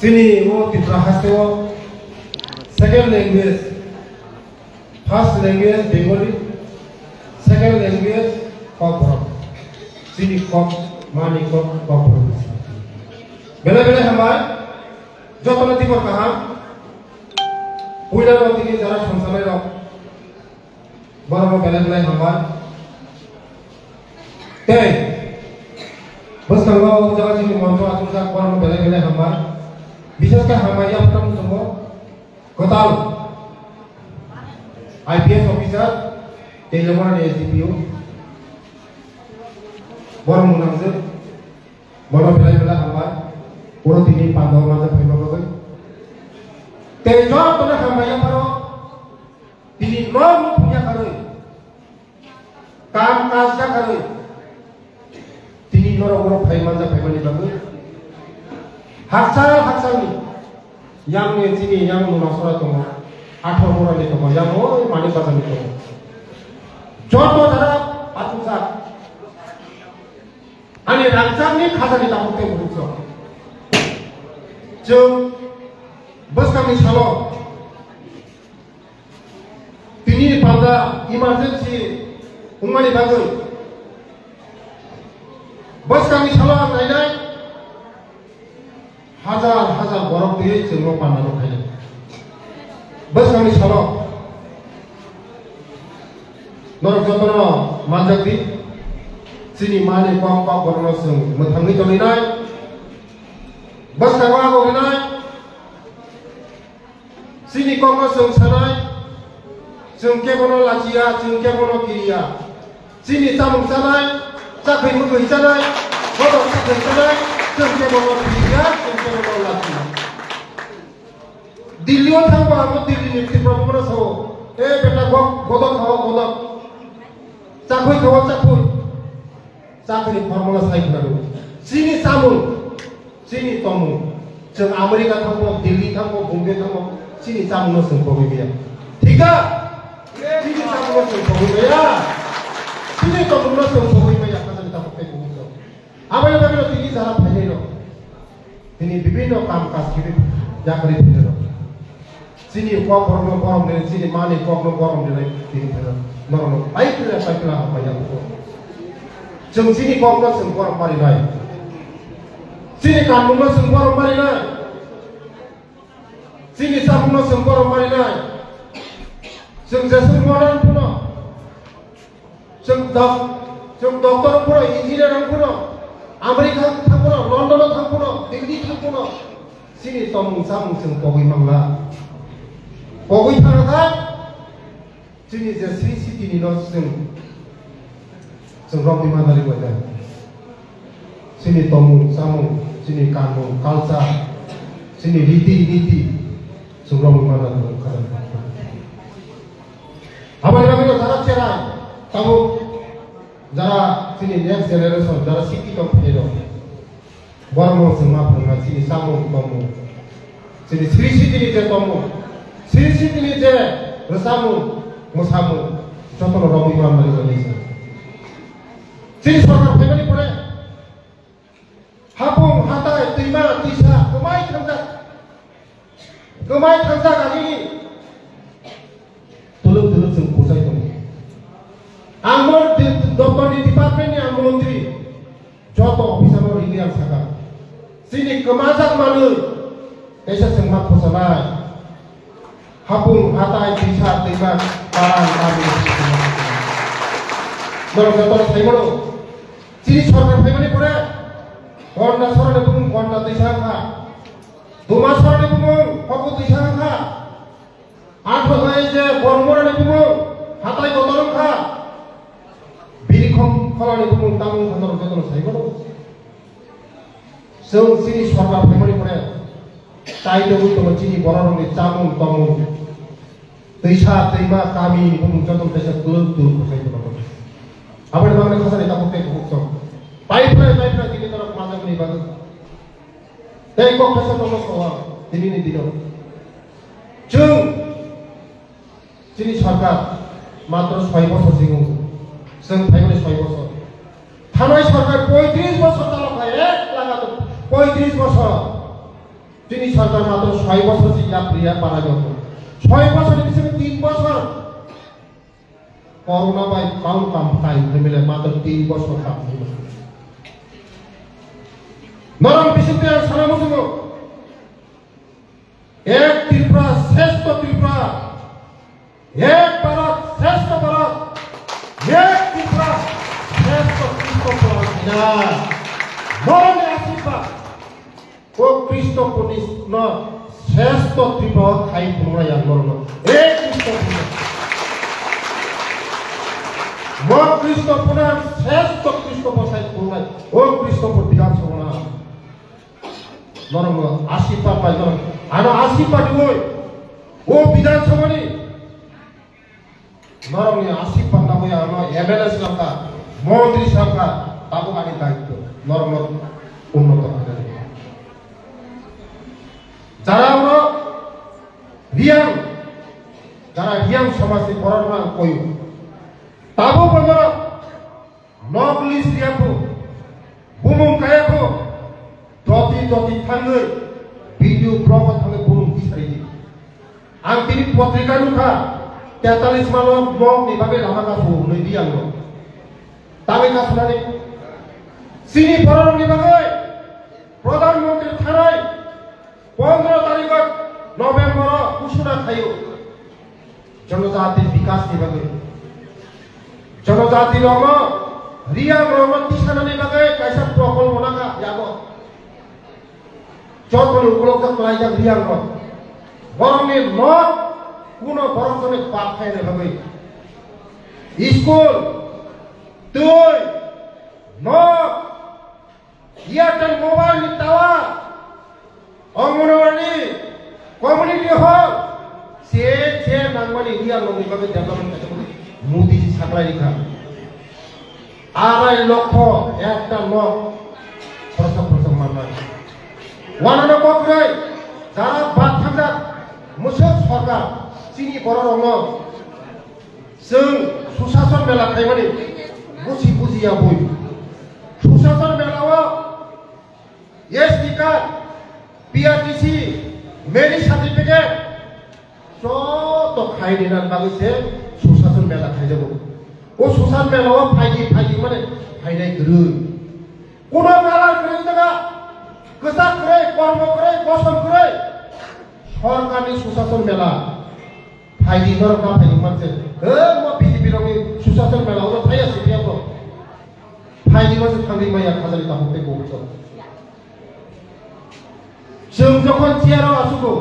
Sini wo Tripura hasto second language, first language Bengali, second language Kokborok. Sini Kok Mani Kok Kokborok. Bela-bela hamai jotona tibor kaham puila roti ki jara সংসারে rock বড় bela-bela hamai তাই বসকাঙ্গা জায়গা থেকে মন্ত্র আতুজা বড় bela-bela hamai বিশেষ করে hamai yang pertama semua kotal IPS officer Telangana SDPO বড় মুনাজে বড় bela-bela hamai Puro tini pandau maza phaiba bagai tejo tona hamaya paro tini no punya karoi kam kasja karoi tini noro phai maza phaiba ni bagai haksal ni yang ni tini yang no nasora tomo 18 mora ni tomo yang o mani baza ni tomo joto dara atusa ani rangchang ni khasa ni tapote bucho Jom bus kami salo tini pada emergency umani bagai bus kami salo naik hazar borok dia jengok pandang kaya bus kami salo norok jotono manjak di sini mani kong borno seng methangi tolinai Bas kawa ko ginay sini ko sung sanay sung ke kono lachia sung ke kono kiriya sini tamung sanay sakhay mo sanay kono sakhay sanay sung ke kono kiriya sung ke kono lachia Delhi o thangwa amo Delhi ni Tripura so beta godok khawa godok sakhay khawa sakhay formula sai kharu sini samung Sini tomu, jeng Amerika tangmo, Delhi tangmo, Bombay tangmo, sini tamu no sengkowi biya. Tiga, sini tamu no sengkowi biya. Sini tomu no sengkowi biya. Kata kita pakai buku. Apa yang kami nanti ini cara penelo. Ini bibino kam kas kiri, jakari penelo. Sini kau korom dari sini mani kau korom dari sini penelo. No, baik lah apa yang itu. Jeng sini kau no sengkowi mari naik. Sini kamu no sengkor marina, sini sapu no sengkor marina, seng jasur moran puno, seng doktor puno, engineer puno, Amerika puno, London puno, Delhi puno, sini tomung samung seng pogui mangla, pogui thangkat, sini jasri city ni no seng rob di mana lagi ada, sini tomung samung Sini kamu kalsa, sini niti, semua mana tu kan? Apa yang kami tahu cara kamu, cara sini next generation, cara city company lo, baru semua pernah sini samu kamu, sini city ni je kamu, city ni je resamu, musamu, contoh orang imam dari Malaysia. Sini seorang family pun Hapung, hatai, terima, tisa, kemai tangsa kali ini. Tulung sempurna itu. Amor doktor di departemen ni amor menteri, jodoh bisa mau ini yang sakar. Sini kemasan malu, desa sempat pusanai. Hapung, hatai, tisa, terima, barang kami. Dorong jodoh saya malu. Sini sorban saya malu pura. Korna sorane bumung korna tisangka, duma sorane bumung paku tisangka, ato saja kormorane bumung hatai kotoron ka, birikom kalane bumung tamung kotoron kotoron saya kono, seng sini sorga pemari pore, tai dobu to cini borong ni tamung tamung, tisa terima kami bumung kotoron tisa turun saya kono, apa yang kami kasih kita pakai bukti. Baik ini terus macam ni bagus. Tapi kok kesal nomor soal ini tidak. Jung, sini sarkar matros 5 বছর singung, seng 5 বছর. Thanai sarkar 35 বছর talak hai, laga tu 35 বছর. তিনি সরকার মাত্র 6 বছর চিন্তা প্রিয়া পারা গত 6 বছরের পিছনে 3 বছর করোনা বাই কাউন্ট কাম তাই মিলে মাত্র 3 বছর কাম হলো নরম বিশুদ্ধ সারা মুসলিম এক ত্রিপুরা শ্রেষ্ঠ ত্রিপুরা এক ভারত শ্রেষ্ঠ ভারত এক ত্রিপুরা শ্রেষ্ঠ ত্রিপুরা নরমে আশীর্বাদ ও কৃষ্ণ পুনিষ্ণ শ্রেষ্ঠ ত্রিপুরা খাই তোমরা আন্দোলন এক কৃষ্ণ কৃষ্ণ পুনার শ্রেষ্ঠ কৃষ্ণ বসাই তোমরা ও কৃষ্ণ বিধানসভা নরম আশীর্বাদ পাই নরম আর আশীর্বাদ হই ও বিধানসভানি নরম আশীর্বাদ না হই আমার এমএলএ সরকার মন্ত্রী সরকার তাবো গাড়ি দায়িত্ব নরম উন্নত হবে যারা আমরা রিয়াং সমাজে পড়াশোনা কই তাবো বন্ধ নকলিস রিয়াকো বুমুং কায়াকো doti thangai video blog thangai burung kisari ang tini পত্রিকা nuka 43 malo blog ni babe lama ka fu nei diang lo tabe ka sunani sini boron ni bagai প্রধানমন্ত্রী থানায় 15 তারিখ নভেম্বর ঘোষণা খাইও জনজাতির বিকাশ ni bagai জনজাতির রম রিয়াং রম তিসানানি bagai kaisa প্রকল্প নাকা যাবো যতন উপলব্ধ করাই যা রিয়াং বরংের নট কোন বরংজনে পাপ খাই না ভাবে স্কুল তুই নট Airtel mobile tower anganwadi community hall সে নাংমানি রিয়াং ননি ভাবে ডেভেলপমেন্ট মোদি সাকলাই রেখা 2.5 লক্ষ একটা লোক প্রসব মাননা ওয়ানানো বকরাই যারা বাদ থাকা মুসক সরকার চিনি বড় রঙ जों সুশাসন মেলা খাইমানি বুঝিয়া বই সুশাসন মেলাও এসটি কার্ড পিআরটিসি মেরি সার্টিফিকেট যত খাই দিনার বাগিছে সুশাসন মেলা খাই যাব ও সুশাসন মেলাও ফাইদি মানে ফাইনাই গরু কোন মেলা করে জায়গা গোসা করে কর্ম করে বসন করে সরকারি সুশাসন মেলা ফাইদি ধর না ফাইদি মানছে মো বিজেপি রঙে সুশাসন মেলা ওরা ফাই আছে বিয়া তো ফাইদি মাসে থাঙ্গি মাইয়া খাজালি তা হতে বলছো जों যখন চেয়ারও আসবো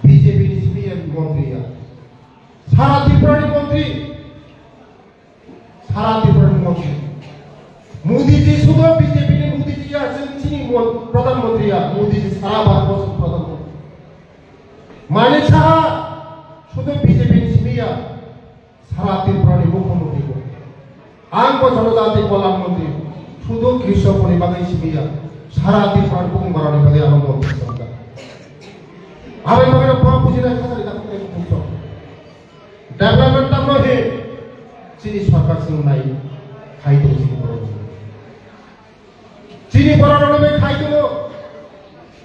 বিজেপি সিপিএম মন্ত্রীরা সারা ত্রিপুরার মন্ত্রী মোদিজি শুধু বিজেপি মোদিজি আছেন তিনি প্রধানমন্ত্রী মোদিজি সারা ভারতবর্ষের প্রধানমন্ত্রী মানে সারা শুধু বিজেপি সিপিএম সারা ত্রিপুরার মুখ্যমন্ত্রী আঙ্গ জনজাতি কল্যাণ মন্ত্রী শুধু কৃষক পরিবারের সিপিএম সারা ত্রিপুরার বুকুমারা বিভাগে আরম্ভ সরকার আমি মনে করি বুঝিনা খালি দেখতে বুঝছো ডেভেলপমেন্ট নহে চিনি সরকার সিং নাই খাইতো চিনি বড় খাইতো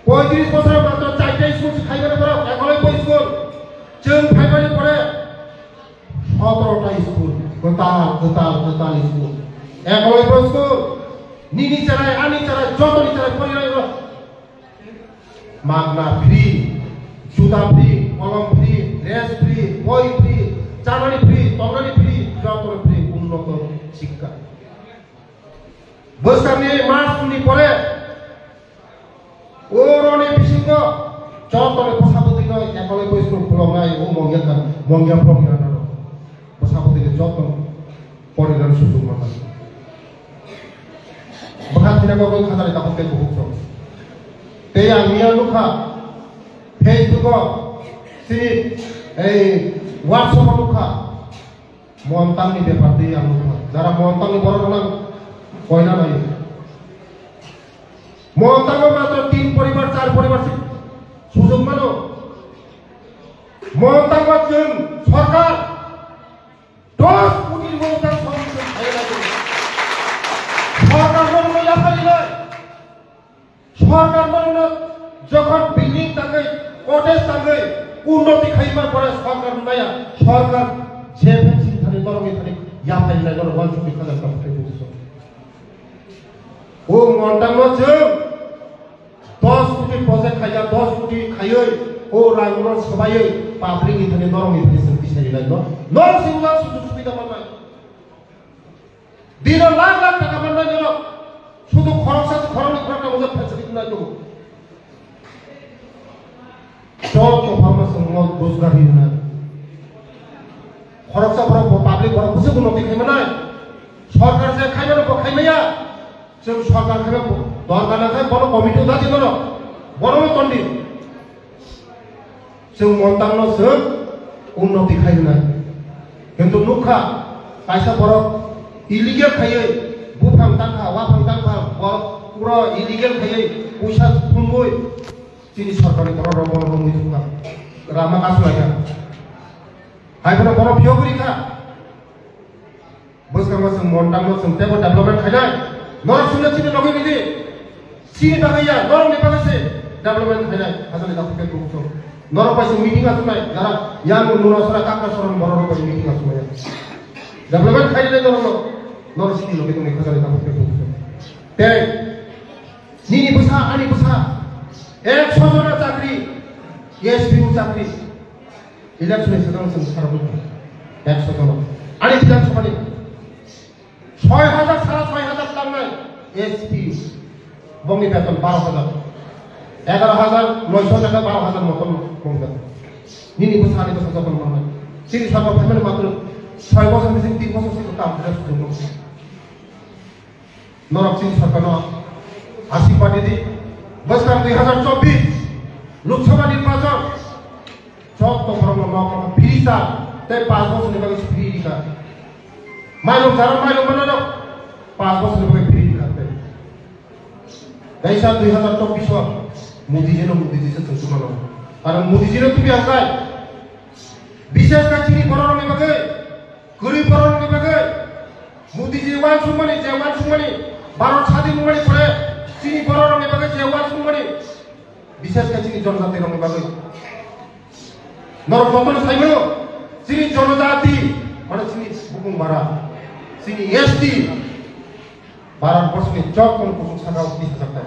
35 বছর মাত্র 4টা স্কুল খাইবারে পড়া এখনই স্কুল जों ফাইবারে পড়ে 17টা স্কুল গোতাল স্কুল এখনই স্কুল নিনি চালায় আনি চালায় যতনি চালায় পরিবার মাগনা ফ্রি জুতা ফ্রি কলম ফ্রি ড্রেস ফ্রি বই ফ্রি চালানি ফ্রি তরকারি ফ্রি যতন ফ্রি উন্নত শিক্ষা বৈশাখী মাসনি পরে ওরনে বিশুদ্ধ যতনে প্রসাপতি নয় একলে বৈষ্ণব খোলাই ও মঙ্গিয়া প্রজ্ঞান প্রসাপতিকে যতন পরিধান সুযোগ মাথা bahkan tidak kau kata kita pakai buku Taya Mia Luka Facebook sini WhatsApp Luka montang ni berparti yang Luka cara montang ni orang koina lagi montang matra 3 পরিবার 4 পরিবার সুযোগ মানো montang macam সরকার 10 কোটি montang সরকার খাইলা সরকার সরকার প্রটেস্ট আগে উন্নতি খাইবার পরে সরকার নাইয়া সরকার যে ভ্যাকসিন থানি তরঙ্গে থানি ইয়া ফাইলাই ধরো 150,000 টাকা পাই বুঝছো ও মন্টান্ন যে 10 কোটি প্রজেক্ট খাইয়া 10 কোটি খাইয়ে ও রায়গড় সবাই পাবলিক ইথানে তরঙ্গে থানি পিছাই লাগলো নর সিংহ সুযোগ সুবিধা পায় দিন লাখ লাখ টাকা মান্না গেল শুধু খরচটা মধ্যে ফ্যাসিলিটি নাই তো যত ফার্মাসি রোজগার হইবে না খরচা বড় পাবলিক বড় বুঝে উন্নতি খাইবে না সরকার যে খাইবে না খাইবেয়া সে সরকার খাইবে দরকার না খাই বড় কমিটি উঠা দিল না বড় তন্ডি সে মন্তান্ন সে উন্নতি খাইবে না কিন্তু নুখা পয়সা বড় ইলিগেল খাইয়ে বুফাং টাকা ওয়াফাং টাকা বড় পুরো ইলিগেল খাইয়ে পয়সা ফুনবই চিনি সরকারি বড় বড় রঙি থাকা রামা কাজ লাগা হাইফোনা বড় বিয়োগ পরীক্ষা বসকামা সং মন্টাম সং তেবো ডেভেলপমেন্ট খাইনাই নরক শুনে চিনি লগै নিদি চিনি বাগাইয়া নরক নেপালাসে ডেভেলপমেন্ট খাইনাই হাজারে দাপুকে বুকছো নরক পাইছে মিটিং আসুনাই যারা ইয়াং নুনাসরা কাকা সরন বড় বড় মিটিং আসুনাই ডেভেলপমেন্ট খাইলে নরক চিনি লগै তুমি হাজারে দাপুকে বুকছো তে নিনি বুসা আনি বুসা 100 জনের চাকরি এসপিউ চাকরি ইলেকশনে সেখানে সারা 100 জন আনি বিধানসভা 6,000 সারা 6,000 দাম নাই এসপি বঙ্গি বেতন 12,000 11,900 টাকা 12,000 মতন বঙ্গি বেতন নিনি বুসা আনি বুসা যখন মনে হয় চিনি সরকার ফ্যামিলি মাত্র 6 বছর মিশিং 3 বছর থেকে কাম করে সুযোগ নরক চিনি সরকার হাসি পার্টি দি বছর 2024 লোকসভা নির্বাচন যত বড় বড় ফ্রিটা তাই 5 বছর নিবাগে ফ্রি দিকা মাইলম যারা মাইলম বানানো 5 বছর নিবাগে ফ্রি দিকাতে গাইসা 2024 মোদিজির সাথে শুনানো কারণ মোদিজির তুমি আগায় বিশেষ করে চিনি বড় নিবাগে গরিব বড় নিবাগে মোদিজি ওয়ান সুমনি যে ওয়ান সুমনি ভারত স্বাধীন মুমনি পরে চিনি বড় নিবাগে যে ওয়ান সুমনি বিশেষ করে চিনি জনজাতি নিবাগে নরক যতন চাইব চিনি জনজাতি মানে চিনি বুকুং মারা চিনি এসটি ভারতবর্ষে যখন কুসুম সাগা 30,000 টাকা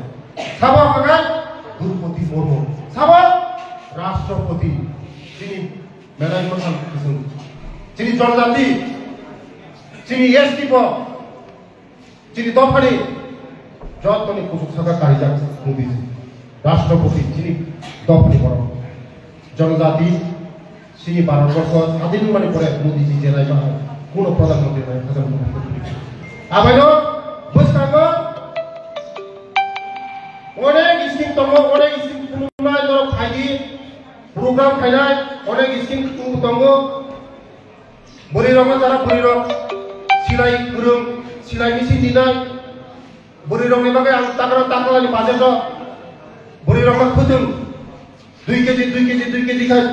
সাবা বাগান দ্রৌপদী মুর্মু সাবা রাষ্ট্রপতি চিনি মেলাই কথা কুসুম চিনি জনজাতি চিনি এসটি চিনি দফানি যতনি কুসুম সাগা কারি যাচ্ছে মোদি রাষ্ট্রপতি চিনি দফানি বড় জনজাতি চিনি ভারতবর্ষ স্বাধীন মানে পরে মোদিজি জেলায় বা কোনো প্রধানমন্ত্রী নয় আবার বুঝতে অনেক স্কিম দङ অনেক স্কিম খুলুনাय দङ খাইদি প্রোগ্রাম খাইনাय অনেক স্কিম দङ বলি রঙ যারা বলি রঙ সিলাই গুরুম সিলাই মেশিন দিনাय বলি রঙनि बागै आं ताकलानि बाजेट बरि रङ खुदुं 2 केजि खाय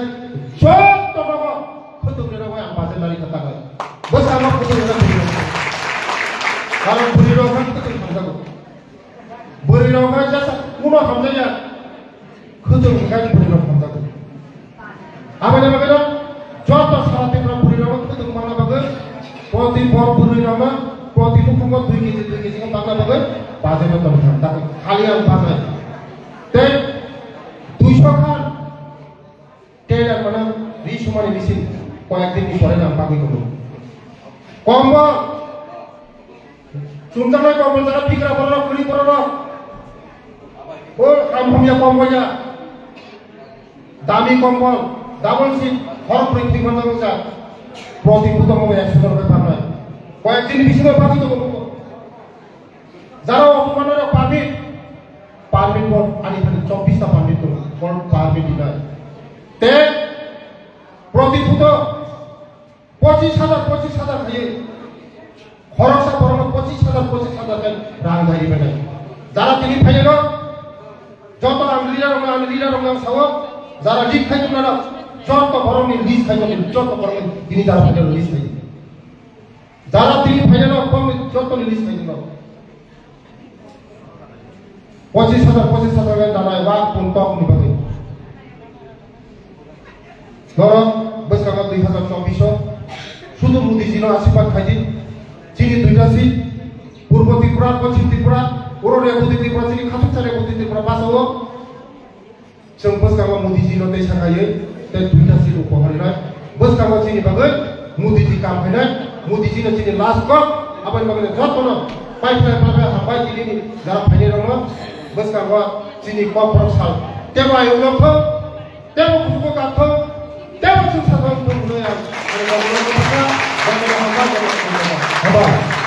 सब दङ खुदुं रेराव आं बाजेट लानि खाता गाय बस आं खुदुं रेराव कारण बरि रङ खुदुं खामजागौ बरि रङ जास्ट कुनो खामजाया खुदुं गाय बरि रङ खामजागौ आबानि बागै যত সারাদিনরা বলি রঙ খুদুं বাংলা बागै প্রতি বড় বলি রঙ প্রতি মুখঙ্গ 2 কেজি বাংলা बागै বাজেট দङ তাকে খালি আর বাজায় তে 200 খান টেলার মানে রিসমানি মেশিন কয়েকদিন পরে নাম পাবি করব কম্বল চুনদানা কম্বল যারা ফিকরা বড় খুলি বড় ও আমভূমিয়া কম্বলয়া দামি কম্বল ডাবল সিট হর প্রতি বন্ধ যা প্রতি প্রথম 100 টাকা পায় কয়েকদিন বেশি পাবি তো যারা অপমানের পারমিট বল আনি 24টা পারমিট তো কোন পারমিট দিনায় তে প্রতিভূত 25,000 খাইয়ে খরচা বরং 25,000 রাং গাইবে নাই যারা তিনি ফাইল যত আংলিরা রঙ সাও যারা লিখ খাইতো না যত বরং লিজ খাইতো যত বরং তিনি যারা ফাইল লিজ খাই যারা তিনি ফাইল কম যত লিজ খাইতো 25,000 দাঁড়ায় ওয়াক কোন টক নিবাগে Norok boskango 2024 শুধু মোদিজির আশীর্বাদ খাইছি চিনি দুইটা সিট পূর্ব ত্রিপুরা পশ্চিম ত্রিপুরা অরুণাচল প্রদেশ ত্রিপুরা চিনি খাতুকসারে প্রদেশ ত্রিপুরা বাসাও जों बसकांगो मोदीजीनो दै साखायै दा दुइटा सिट उपहारनाय बसकांगो चिनि बागै मोदीजी काम हैनाय मोदीजीनो चिनि लास्ट कप आबाद बागै जतनो पाइपलाइन पाइपलाइन हाबाय चिनि जारा फाइने दङ बसकांगो चिनि कपरक साल तेबो आयोजक तेबो खुबो गाथो तेबो जों साथाम बुंनो आं आरो गावनो हाबा